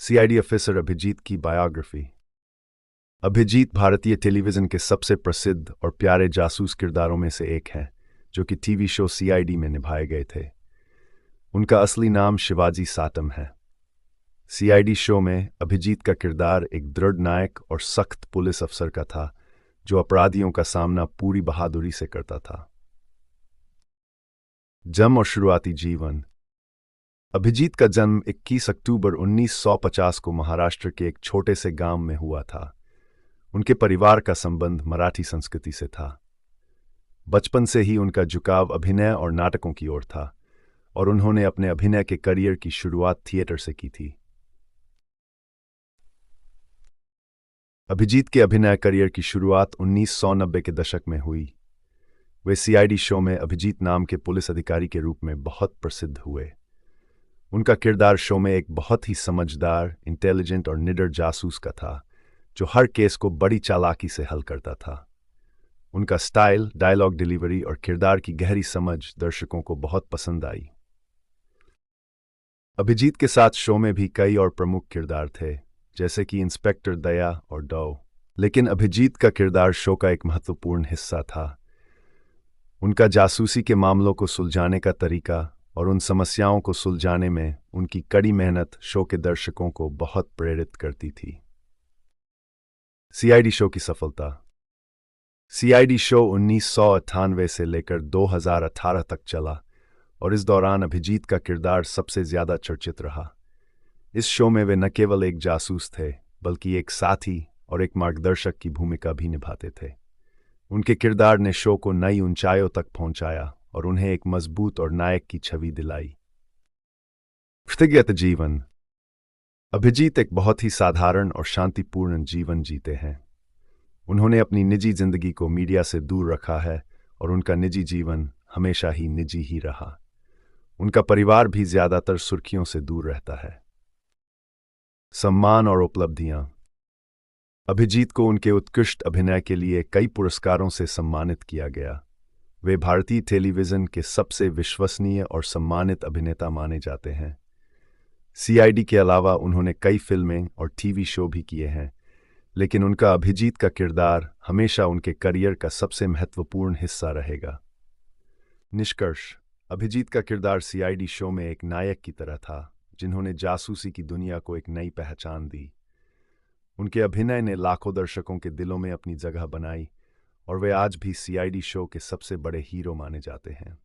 CID officer Abhijit की biography. Abhijit भारतीय television के सबसे प्रसिद्ध और प्यारे जासूस किरदारों में से एक हैं, जो कि टीवी शो सीआईडी में निभाए गए थे। उनका असली नाम शिवाजी साटम है। सीआईडी शो में अभिजीत का किरदार एक दृढ़ नायक और सख्त पुलिस अफसर का था, जो अपराधियों का सामना पूरी बहादुरी से करता था। जन्म और शुरुआती जीवन। अभिजीत का जन्म 21 अक्टूबर 1950 को महाराष्ट्र के एक छोटे से गांव में हुआ था। उनके परिवार का संबंध मराठी संस्कृति से था। बचपन से ही उनका झुकाव अभिनय और नाटकों की ओर था, और उन्होंने अपने अभिनय के करियर की शुरुआत थिएटर से की थी। अभिजीत के अभिनय करियर की शुरुआत 1990 के दशक में हुई। वे सीआईडी शो में अभिजीत नाम के पुलिस अधिकारी के रूप में बहुत प्रसिद्ध हुए। उनका किरदार शो में एक बहुत ही समझदार, इंटेलिजेंट और निडर जासूस का था, जो हर केस को बड़ी चालाकी से हल करता था। उनका स्टाइल, डायलॉग डिलीवरी और किरदार की गहरी समझ दर्शकों को बहुत पसंद आई। अभिजीत के साथ शो में भी कई और प्रमुख किरदार थे, जैसे कि इंस्पेक्टर दया और डॉ। लेकिन अभिजीत का किरदार शो का एक महत्वपूर्ण हिस्सा था। उनका जासूसी के मामलों को सुलझाने का तरीका और उन समस्याओं को सुलझाने में उनकी कड़ी मेहनत शो के दर्शकों को बहुत प्रेरित करती थी। सीआईडी शो की सफलता। सीआईडी शो 1998 से लेकर 2018 तक चला, और इस दौरान अभिजीत का किरदार सबसे ज्यादा चर्चित रहा। इस शो में वे न केवल एक जासूस थे, बल्कि एक साथी और एक मार्गदर्शक की भूमिका भी निभाते थे। उनके किरदार ने शो को नई ऊंचाइयों तक पहुंचाया और उन्हें एक मजबूत और नायक की छवि दिलाई। व्यक्तिगत जीवन। अभिजीत एक बहुत ही साधारण और शांतिपूर्ण जीवन जीते हैं। उन्होंने अपनी निजी जिंदगी को मीडिया से दूर रखा है, और उनका निजी जीवन हमेशा ही निजी ही रहा। उनका परिवार भी ज्यादातर सुर्खियों से दूर रहता है। सम्मान और उपलब्धियां। अभिजीत को उनके उत्कृष्ट अभिनय के लिए कई पुरस्कारों से सम्मानित किया गया। वे भारतीय टेलीविजन के सबसे विश्वसनीय और सम्मानित अभिनेता माने जाते हैं। सीआईडी के अलावा उन्होंने कई फिल्में और टीवी शो भी किए हैं, लेकिन उनका अभिजीत का किरदार हमेशा उनके करियर का सबसे महत्वपूर्ण हिस्सा रहेगा। निष्कर्ष। अभिजीत का किरदार सीआईडी शो में एक नायक की तरह था, जिन्होंने जासूसी की दुनिया को एक नई पहचान दी। उनके अभिनय ने लाखों दर्शकों के दिलों में अपनी जगह बनाई, और वे आज भी सीआईडी शो के सबसे बड़े हीरो माने जाते हैं।